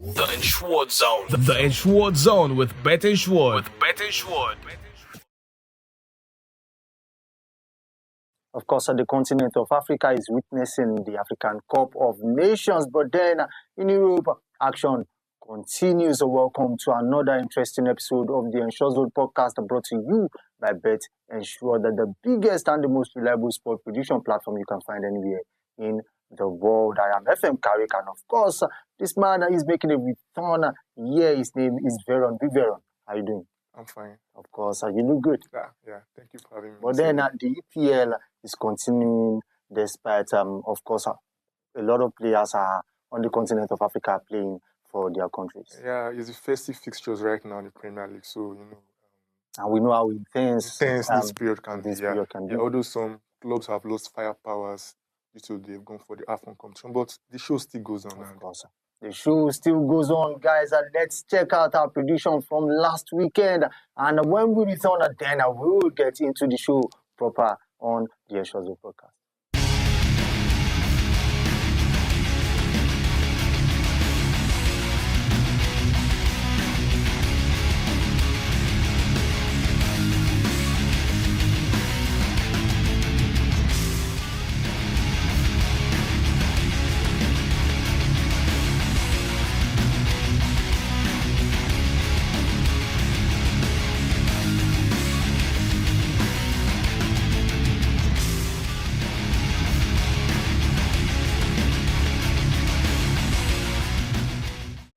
The Insured Zone. The Insured Zone with Bet Insured. Of course, the continent of Africa is witnessing the African Cup of Nations, but then in Europe, action continues. Welcome to another interesting episode of the Ensure Zone podcast brought to you by Bet Ensure, that the biggest and the most reliable sport prediction platform you can find anywhere in the world. I am FM Karik, and of course, this man is making a return here. His name is Veron. Big Veron, how you doing? I'm fine. Of course, you look good. Yeah. Thank you for having me. But then the EPL is continuing despite, of course, a lot of players are on the continent of Africa playing for their countries. Yeah, it's the festive fixtures right now in the Premier League, so and we know how intense this period can be. Although some clubs have lost firepowers due to they've gone for the AFCON competition, but the show still goes on. Of course. The show still goes on, guys. Let's check out our prediction from last weekend. And when we return, then we will get into the show proper on the Ensure Zone podcast.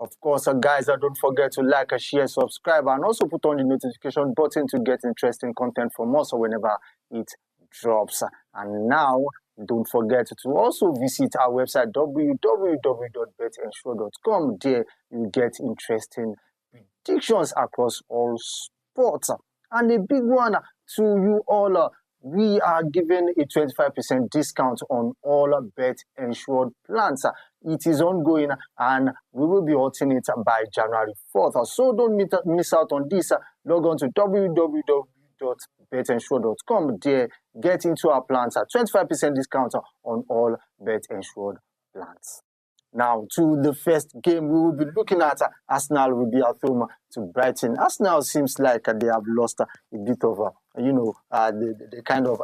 Of course, guys, don't forget to like, share, subscribe, and also put on the notification button to get interesting content from us whenever it drops. And now, don't forget to also visit our website, www.betensure.com. There you get interesting predictions across all sports. And a big one to you all, we are giving a 25% discount on all Bet Insured plans. It is ongoing and we will be halting it by January 4th. So don't miss out on this. Log on to www.betinsure.com. There, get into our plans at 25% discount on all Bet Insured plans. Now, to the first game we will be looking at, Arsenal will be at home to Brighton. Arsenal seems like they have lost a bit of, the kind of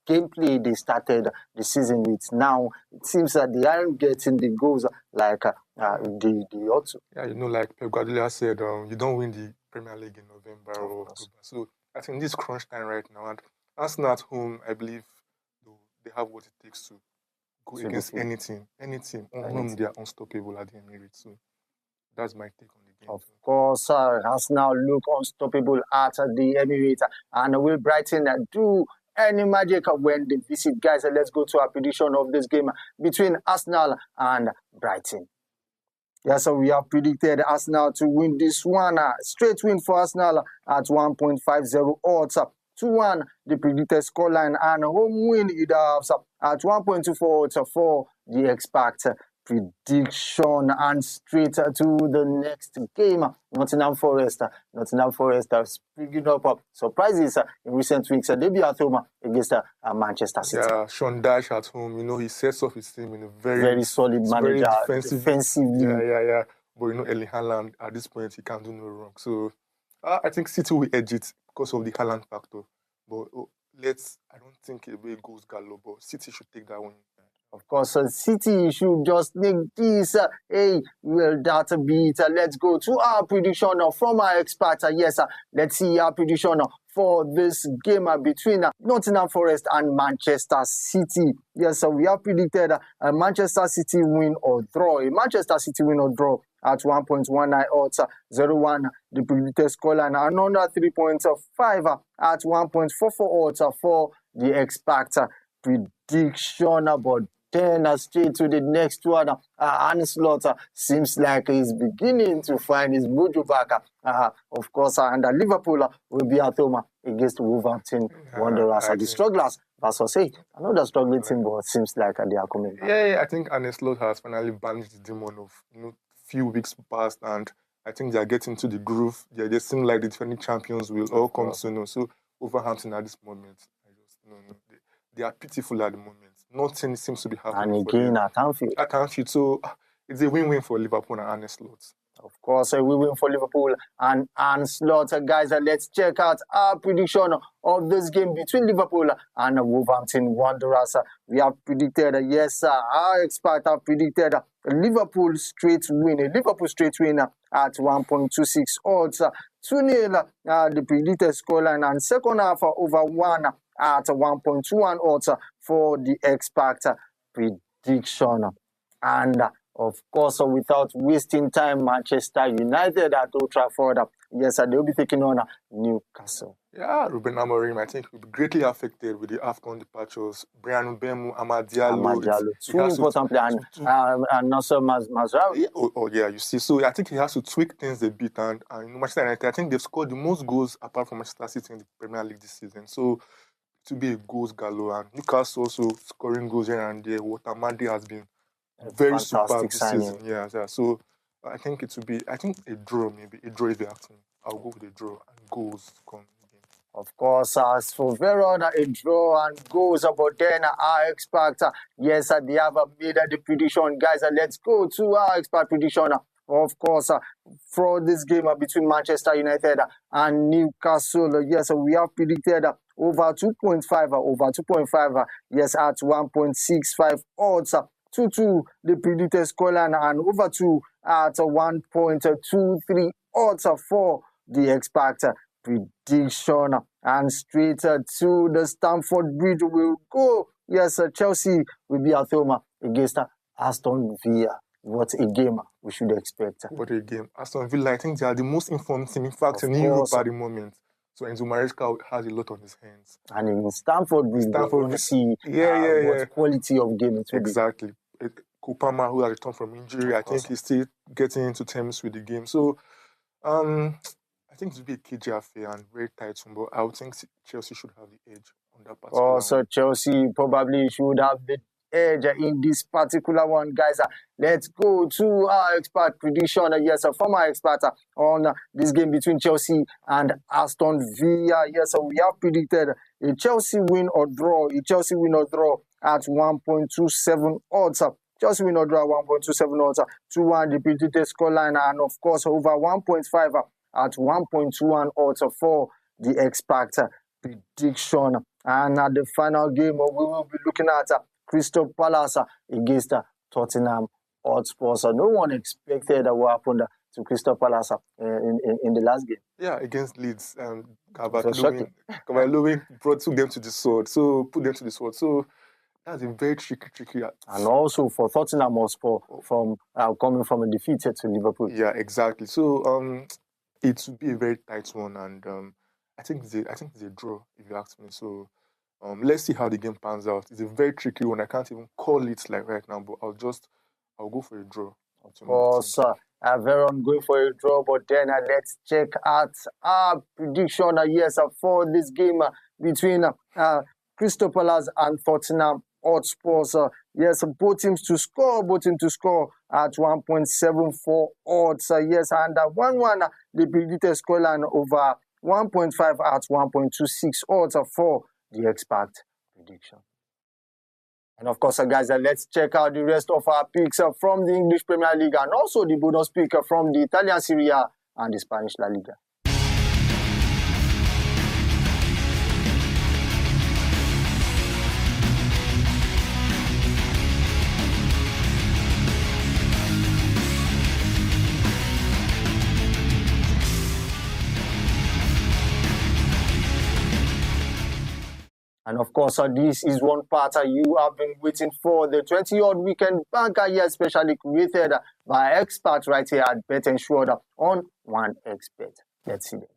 gameplay they started the season with. Now, it seems that they aren't getting the goals like they ought to. Yeah, like Pep Guardiola said, you don't win the Premier League in November or October. So I think this crunch time right now, and Arsenal at home, I believe they have what it takes to go against any team. On whom they are unstoppable at the Emirates. So that's my take on the game. Of course, Arsenal look unstoppable at the Emirates. And will Brighton do any magic when they visit? Guys, let's go to our prediction of this game between Arsenal and Brighton. Yeah, so we have predicted Arsenal to win this one. Straight win for Arsenal at 1.50 odds. 2-1, the predicted scoreline, and home win either at 1.24 odds for the expect prediction. And straight to the next game, Nottingham Forest are picking up surprises in recent weeks. They be at home against Manchester City. Yeah, Sean Dyche at home, he sets off his team in a very solid manager, very defensively. Yeah. But Erling Haaland, at this point, he can't do no wrong. So I think City will edge it because of the Haaland factor. But I don't think it will goes galore, but City should take that one. Of course, City should just make this. That be it. Let's go to our prediction from our expert. Yes, let's see our prediction for this game between Nottingham Forest and Manchester City. Yes, we have predicted a Manchester City win or draw. A Manchester City win or draw at 1.19 odds, 0-1, the predicted scoreline, another 3.5 at 1.44 odds for the expect prediction. But then straight to the next one, Arne Slot seems like he's beginning to find his mojo back. Of course, and Liverpool will be at home against Wolverhampton Wanderers. The strugglers versus another struggling team, but it seems like they are coming back. Yeah, I think Arne Slot has finally banished the demon of few weeks past, and I think they are getting to the groove. They seem like the defending champions will all come soon. So Wolverhampton at this moment, they are pitiful at the moment. Nothing seems to be happening. And again at Anfield. So it's a win-win for Liverpool and Arne Slot. Of course, we win for Liverpool and Arne Slot. Guys, let's check out our prediction of this game between Liverpool and Wolverhampton Wanderers. We have predicted, yes, our experts have predicted a Liverpool straight win at 1.26 odds. 2-0, the predicted scoreline, and second half over 1 at 1.21 odds for the expert prediction. And of course, without wasting time, Manchester United at Old Trafford, yes, they'll be taking on Newcastle. Yeah, Ruben Amorim, I think, will be greatly affected with the AFCON departures. Brian Mbeumo, Amad Diallo. Two important players, and Nasser Mazraoui. Yeah, you see. So I think he has to tweak things a bit. And Manchester United, I think they've scored the most goals apart from Manchester City in the Premier League this season. So to be a goals galore, and Newcastle also scoring goals here and there. What Amadi has been very superb this season. Yeah. So I think it will be, a draw, maybe. A draw if you ask me. I'll go with a draw and goals to come. Of course, as for Verona, a draw and goals, but then our expert, yes, they have made the prediction. Guys, let's go to our expert prediction. Of course, for this game between Manchester United and Newcastle, yes, we have predicted over 2.5, yes, at 1.65 odds. 2-2, the predicted scoreline, and over 2 at 1.23 odds for the expert prediction. And straight to the Stamford Bridge will go. Yes, Chelsea will be at home against Aston Villa. What a game we should expect. What a game. Aston Villa, I think they are the most informed team, in fact, in Europe at the moment. So Enzo Maresca has a lot on his hands. And in Stamford Bridge, we want to see what quality of game it will be. Exactly. Kupama, who has returned from injury, I think he's still getting into terms with the game. So, I think it will be a KJ affair and very tight, but I would think Chelsea should have the edge on that particular one. So Chelsea probably should have the edge in this particular one, guys. Let's go to our expert prediction. Yes, from our expert on this game between Chelsea and Aston Villa. Yes, we have predicted a Chelsea win or draw. A Chelsea win or draw at 1.27 odds. Chelsea win or draw 1.27 odds. 2-1 the predicted scoreline, and of course over 1.5 at 1.21 odds for the expert prediction. And at the final game, we will be looking at Crystal Palace against Tottenham Hotspur. So no one expected what happened to Crystal Palace in the last game. Yeah, against Leeds. Calvert-Lewin took them to the sword. So put them to the sword. So that's a very tricky. And also for Tottenham Hotspur from coming from a defeat to Liverpool. Yeah, exactly. So it will be a very tight one, and I think it's a draw if you ask me. So let's see how the game pans out. It's a very tricky one. I can't even call it like right now, but I'll go for a draw. Of course, Veron going for a draw, but then let's check out our prediction. Yes, for this game between Crystal Palace and Tottenham Hotspurs. Yes, both teams to score at 1.74 odds. Yes, and 1-1 the predicted scoreline over 1.5 at 1.26 odds for the expert prediction. And of course, guys, let's check out the rest of our picks from the English Premier League and also the bonus pick from the Italian Serie A and the Spanish La Liga. And of course, this is one part you have been waiting for, the 20-odd weekend banker here, specially created by experts right here at Bet Ensured on One Expert. Let's see them.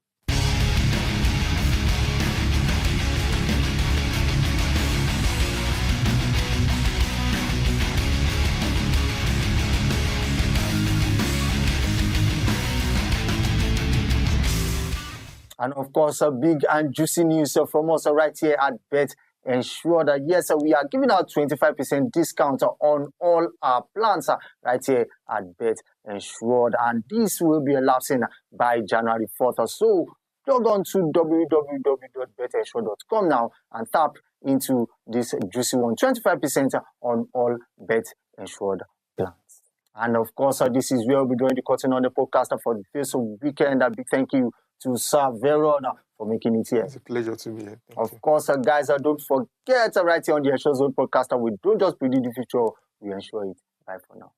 And of course, a big and juicy news from us right here at Bet Ensured. Yes, we are giving out 25% discount on all our plans right here at Bet Ensured. And this will be elapsing by January 4th. So log on to www.betensure.com now and tap into this juicy one. 25% on all Bet Ensured plans. And of course, this is where we'll be doing the cutting on the podcast for this weekend. A big thank you to Sir Veron for making it here. It's a pleasure to be here. Thank Of you. course, guys, don't forget right here on the Ensure Zone podcast. We don't just predict the future, we ensure it. Bye for now.